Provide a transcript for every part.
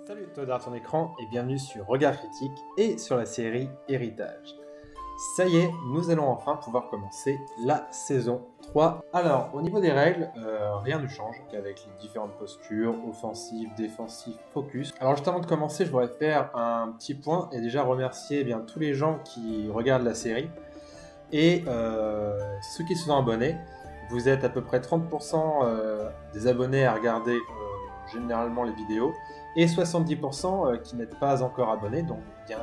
Salut, toi derrière ton écran et bienvenue sur Regard Critique et sur la série Héritage. Ça y est, nous allons enfin pouvoir commencer la saison 3. Alors, au niveau des règles, rien ne change avec les différentes postures, offensive, défensive, focus. Alors juste avant de commencer, je voudrais faire un petit point et déjà remercier tous les gens qui regardent la série et ceux qui sont abonnés. Vous êtes à peu près 30% des abonnés à regarder généralement les vidéos et 70% qui n'êtes pas encore abonnés, donc bien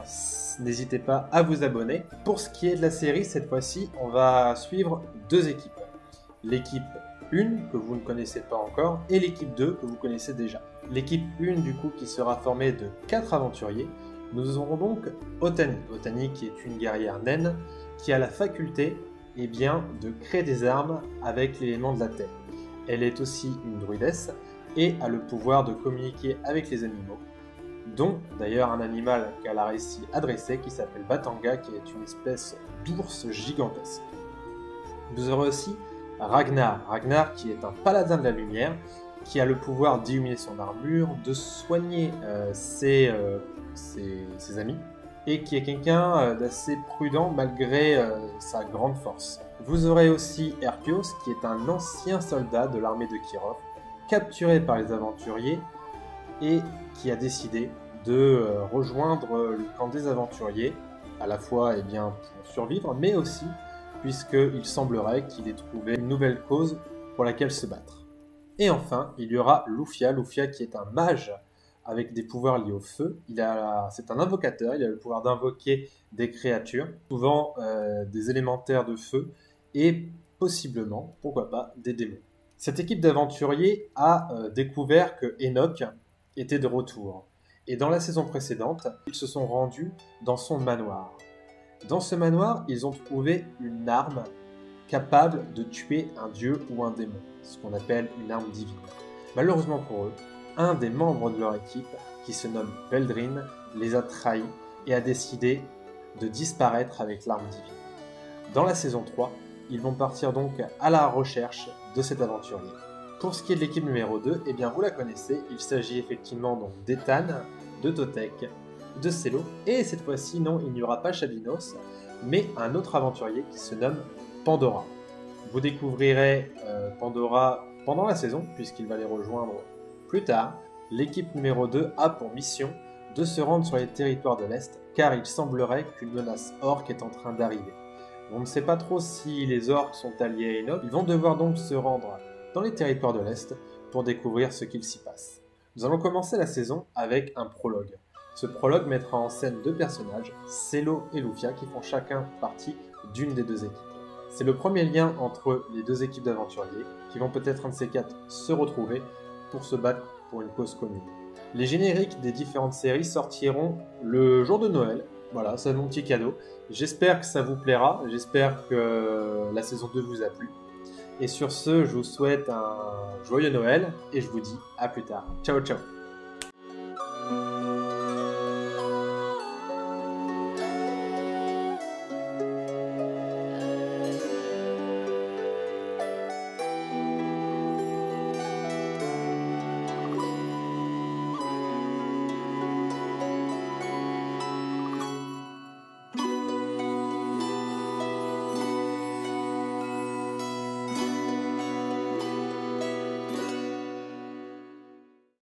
n'hésitez pas à vous abonner. Pour ce qui est de la série, cette fois-ci, on va suivre deux équipes. L'équipe 1 que vous ne connaissez pas encore et l'équipe 2 que vous connaissez déjà. L'équipe 1 du coup qui sera formée de 4 aventuriers. Nous aurons donc Otani. Otani qui est une guerrière naine qui a la faculté de créer des armes avec l'élément de la terre. Elle est aussi une druidesse et a le pouvoir de communiquer avec les animaux, dont d'ailleurs un animal qu'elle a réussi à dresser qui s'appelle Batanga, qui est une espèce d'ours gigantesque. Vous aurez aussi Ragnar. Ragnar qui est un paladin de la lumière, qui a le pouvoir d'illuminer son armure, de soigner ses amis, et qui est quelqu'un d'assez prudent malgré sa grande force. Vous aurez aussi Erpios, qui est un ancien soldat de l'armée de Kirov, capturé par les aventuriers et qui a décidé de rejoindre le camp des aventuriers, à la fois pour survivre, mais aussi puisqu'il semblerait qu'il ait trouvé une nouvelle cause pour laquelle se battre. Et enfin, il y aura Lufia. Lufia qui est un mage avec des pouvoirs liés au feu. C'est un invocateur, il a le pouvoir d'invoquer des créatures, souvent des élémentaires de feu, et possiblement, pourquoi pas, des démons. Cette équipe d'aventuriers a découvert que Enoch était de retour. Et dans la saison précédente, ils se sont rendus dans son manoir. Dans ce manoir, ils ont trouvé une arme capable de tuer un dieu ou un démon, ce qu'on appelle une arme divine. Malheureusement pour eux, un des membres de leur équipe, qui se nomme Veldrin, les a trahis et a décidé de disparaître avec l'arme divine. Dans la saison 3, ils vont partir donc à la recherche de cet aventurier. Pour ce qui est de l'équipe numéro 2, vous la connaissez, il s'agit effectivement donc d'Ethan, de Totek, de Celo, et cette fois-ci, non, il n'y aura pas Chabinos, mais un autre aventurier qui se nomme Pandora. Vous découvrirez Pandora pendant la saison, puisqu'il va les rejoindre plus tard. L'équipe numéro 2 a pour mission de se rendre sur les territoires de l'Est, car il semblerait qu'une menace orque est en train d'arriver. On ne sait pas trop si les orques sont alliés à Enoch. Ils vont devoir donc se rendre dans les territoires de l'Est pour découvrir ce qu'il s'y passe. Nous allons commencer la saison avec un prologue. Ce prologue mettra en scène deux personnages, Celo et Lufia, qui font chacun partie d'une des deux équipes. C'est le premier lien entre les deux équipes d'aventuriers, qui vont peut-être un de ces quatre se retrouver pour se battre pour une cause commune. Les génériques des différentes séries sortiront le jour de Noël. Voilà, c'est mon petit cadeau. J'espère que ça vous plaira, j'espère que la saison 2 vous a plu. Et sur ce, je vous souhaite un joyeux Noël et je vous dis à plus tard. Ciao ciao.